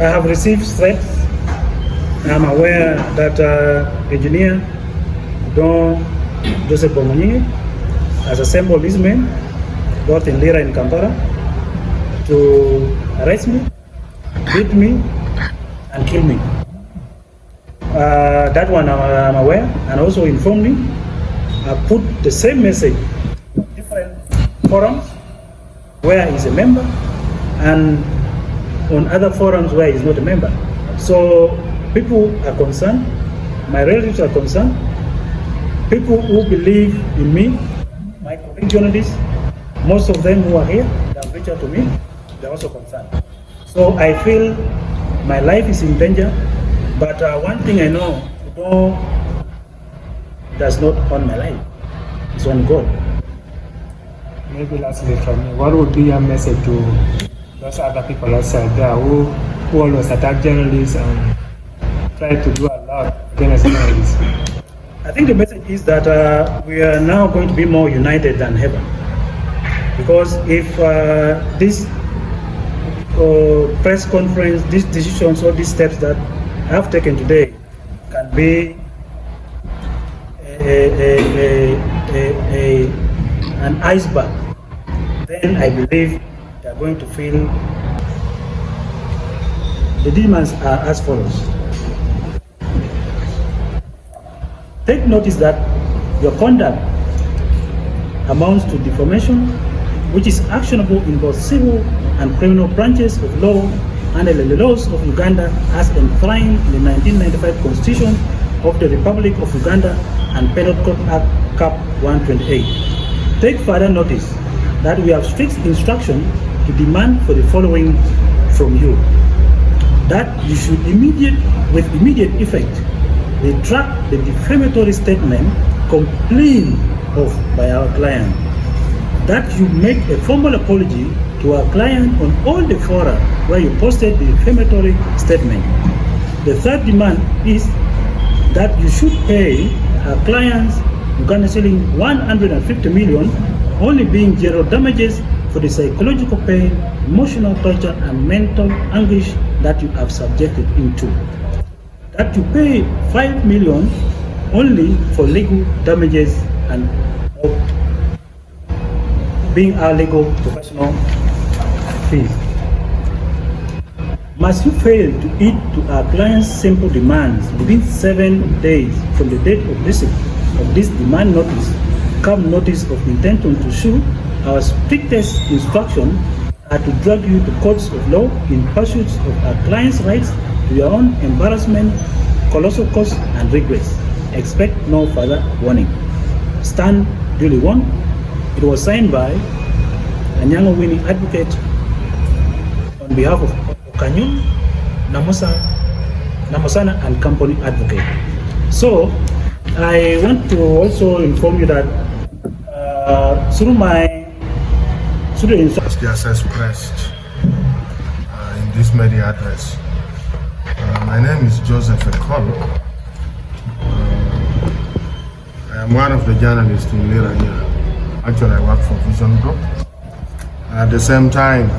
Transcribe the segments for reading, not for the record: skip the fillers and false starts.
I have received threats. I'm aware that engineer Eng.joseph has assembled his men, both in Lira and Kampala, to arrest me, beat me, and kill me. That one I'm aware, and also informed me. I put the same message on different forums where he's a member, and on other forums where he's not a member. So people are concerned, my relatives are concerned, people who believe in me, my colleague journalists, most of them who are here, they have reached out to me, they're also concerned. So I feel my life is in danger, but one thing I know, God does not own my life, it's on God. Maybe lastly from me, what would be your message to those other people outside there who always attack journalists and try to do a lot against journalists? I think the message is that we are now going to be more united than ever. Because if this press conference, these decisions, or these steps that I have taken today can be an iceberg, then I believe they are going to feel. The demands are as follows. Take notice that your conduct amounts to defamation, which is actionable in both civil and criminal branches of law under the laws of Uganda as enshrined in the 1995 Constitution of the Republic of Uganda and Penal Code Act Cap 128. Take further notice that we have strict instruction to demand for the following from you: that you should with immediate effect retract the defamatory statement complained of by our client, that you make a formal apology to our client on all the fora where you posted the defamatory statement. The third demand is that you should pay our clients Uganda shilling 150 million, only being general damages for the psychological pain, emotional torture, and mental anguish that you have subjected him to. That you pay 5 million only for legal damages and being our legal professional fees. Must you fail to eat to our clients' simple demands within 7 days from the date of this demand notice, come notice of intention to sue, our strictest instruction are to drag you to courts of law in pursuit of our clients' rights to your own embarrassment, colossal cost, and regrets. Expect no further warning. Stand duly warned. It was signed by Anyango Winnie Advocate on behalf of Okanyum, Namusana and Company Advocate. So I want to also inform you that through the instructions expressed in this media address. My name is Joseph Ekolo. I am one of the journalists in Lira here. Actually, I work for Vision Group. At the same time,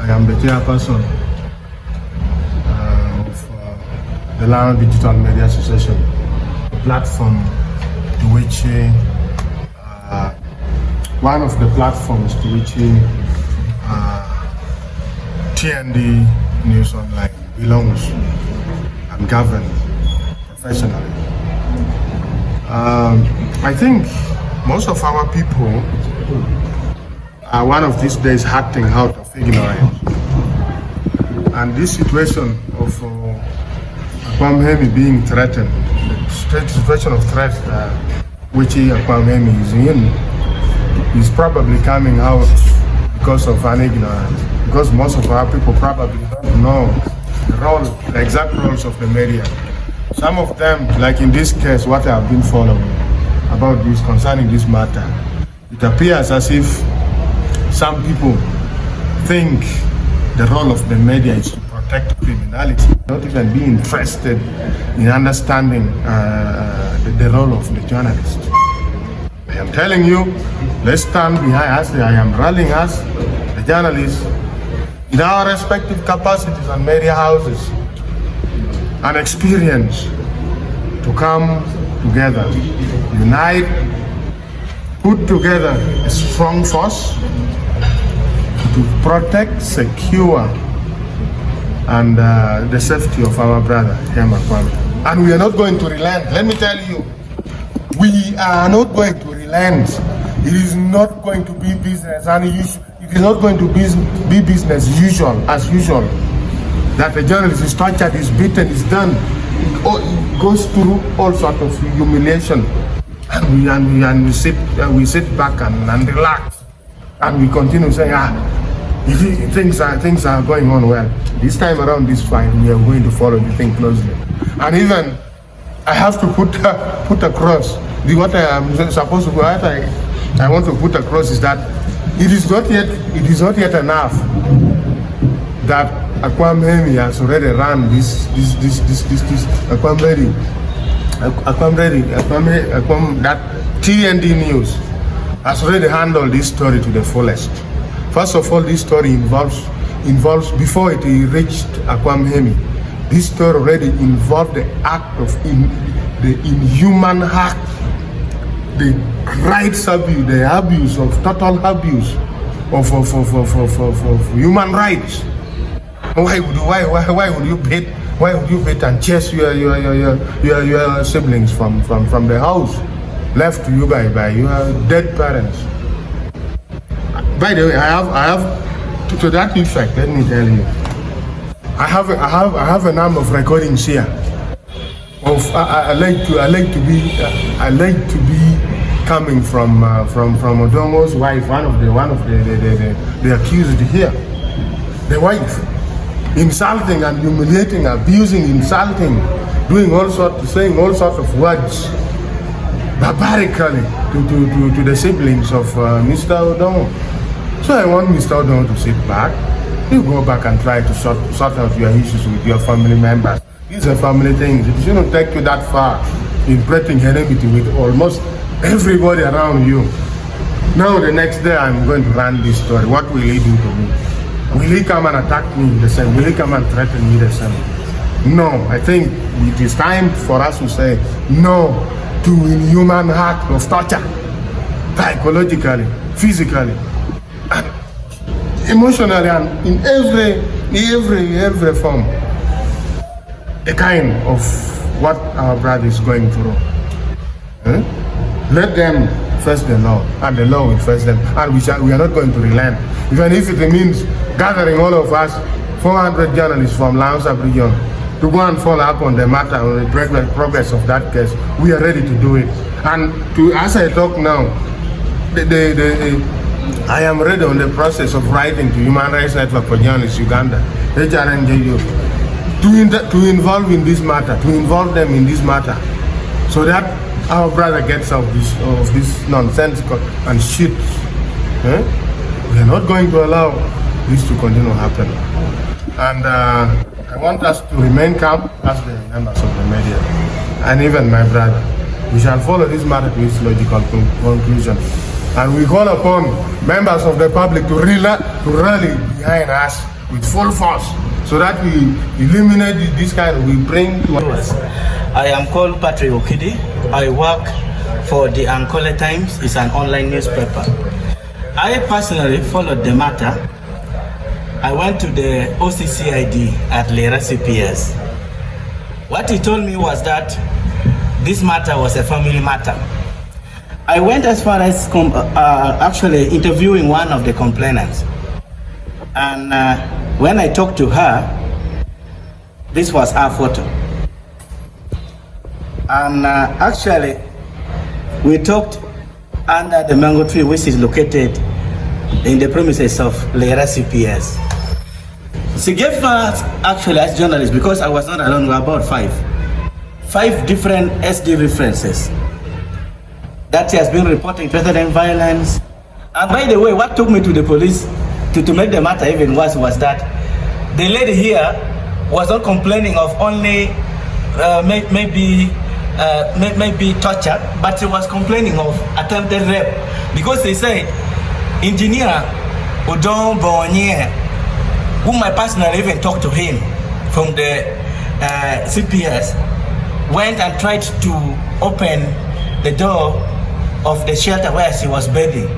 I am the chairperson of the LANGO Digital Media Association, a platform to which one of the platforms to which TND News Online belongs and governed professionally. I think most of our people are one of these days acting out of ignorance. And this situation of Akwamhemi being threatened, the situation of threat which Akwamhemi is in, is probably coming out because of an ignorance. Because most of our people probably don't know the exact roles of the media. Some of them, like in this case, what I have been following about this, concerning this matter, it appears as if some people think the role of the media is to protect criminality, not even be interested in understanding the role of the journalist. I am telling you, let's stand behind us. I am rallying us, the journalists, in our respective capacities and media houses, an experience to come together, unite, put together a strong force to protect, secure, and the safety of our brother, Kema Kwame. And we are not going to relent. Let me tell you, we are not going to relent. It is not going to be business, and it is not going to be business as usual. That a journalist is tortured, is beaten, is done, it goes through all sorts of humiliation, and we sit back and relax, and we continue saying, things are going on well. This time around, this fight, we are going to follow the thing closely. And even I have to put across what I am supposed to. What I want to put across is that it is not yet enough that Akwam has already run this that TND News has already handled this story to the fullest. First of all, this story involves before it reached Akwam Hemi, this story already involved the act of the inhuman act, the rights abuse, the abuse of total abuse of human rights. Why would you beat and chase your siblings from the house, left to you by your dead parents? By the way, I have to that effect. Let me tell you, I have a number of recordings here. I like to be coming from Odongo's wife, one of the accused here, the wife, insulting and humiliating, abusing, insulting, saying all sorts of words barbarically to the siblings of Mr. Odongo. So I want Mr. Odongo to sit back. You go back and try to sort out your issues with your family members. These are family things. It shouldn't take you that far in spreading enmity with almost everybody around you. Now the next day I'm going to run this story. What will he do to me? Will he come and attack me the same? Will he come and threaten me the same? No, I think it is time for us to say no to inhuman act of torture, psychologically, physically, and emotionally, and in every form. The kind of what our brother is going through. Let them face the law, and the law will face them, and we are not going to relent. Even if it means gathering all of us, 400 journalists from Lanza region, to go and follow up on the matter, on the progress of that case, we are ready to do it. And as I talk now, I am ready on the process of writing to Human Rights Network for Journalists Uganda, HRNJU, to involve them in this matter, so that our brother gets out of this nonsense and shit. We are not going to allow this to continue happening. And I want us to remain calm as the members of the media, and even my brother. We shall follow this matter to its logical conclusion. And we call upon members of the public to rally behind us with full force, so that we eliminate this we bring to us. I am called Patrick Okidi. I work for the Ankole Times. It's an online newspaper. I personally followed the matter. I went to the OCCID at Lera CPS. What he told me was that this matter was a family matter. I went as far as actually interviewing one of the complainants. And when I talked to her, this was her photo. And actually, we talked under the mango tree, which is located in the premises of Lera CPS. She gave us, actually, as journalists, because I was not alone, we were about five different SD references that she has been reporting president violence. And by the way, what took me to the police to make the matter even worse was that the lady here was not complaining of only maybe torture, but she was complaining of attempted rape, because they said engineer Odon Bonye whom I personally even talked to him from the CPS, went and tried to open the door of the shelter where she was bathing.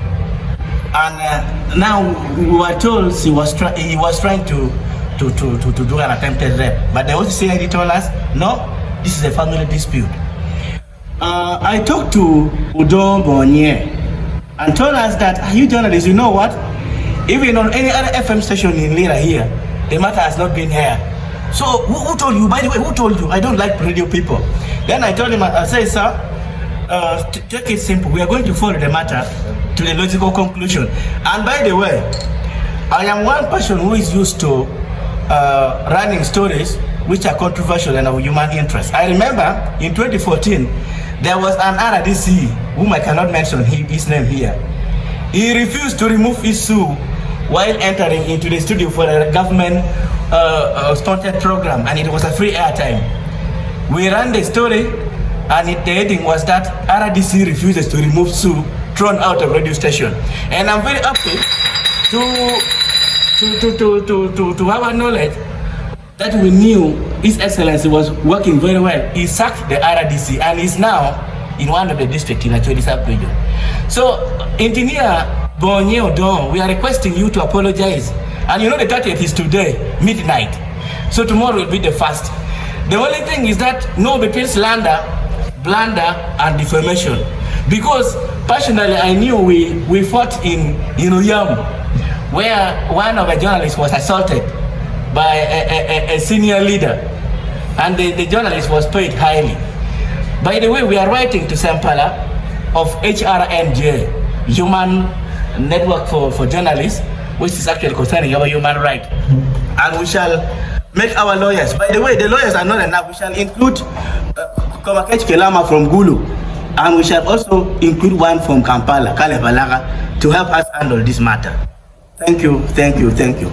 And now we were told he was trying to do an attempted rape. But the OCCID told us, no, this is a family dispute. I talked to odongo and told us that, you journalists, you know what? Even on any other FM station in Lira here, the matter has not been heard. So who told you? By the way, who told you? I don't like radio people. Then I told him, I said, sir, take it simple. We are going to follow the matter to the logical conclusion. And by the way, I am one person who is used to running stories which are controversial and of human interest. I remember in 2014, there was an RDC, whom I cannot mention his name here. He refused to remove his shoe while entering into the studio for a government sponsored program, and it was a free airtime. We ran the story, and the heading was that RDC refuses to remove shoe thrown out of radio station. And I'm very happy to have a knowledge that we knew His Excellency was working very well. He sacked the RDC and is now in one of the districts in the 27th region. So, Engineer Bonye, we are requesting you to apologize. And you know the 30th is today, midnight. So tomorrow will be the first. The only thing is that no between slander, blunder, and defamation. Because personally, I knew we fought in Uyam, where one of the journalists was assaulted by a senior leader, and the journalist was paid highly. By the way, we are writing to Sampala of HRNJ, Human Network for Journalists, which is actually concerning our human right. And we shall make our lawyers. By the way, the lawyers are not enough. We shall include Komakech Kelama from Gulu, and we shall also include one from Kampala, Kalebalaga, to help us handle this matter. Thank you, thank you, thank you.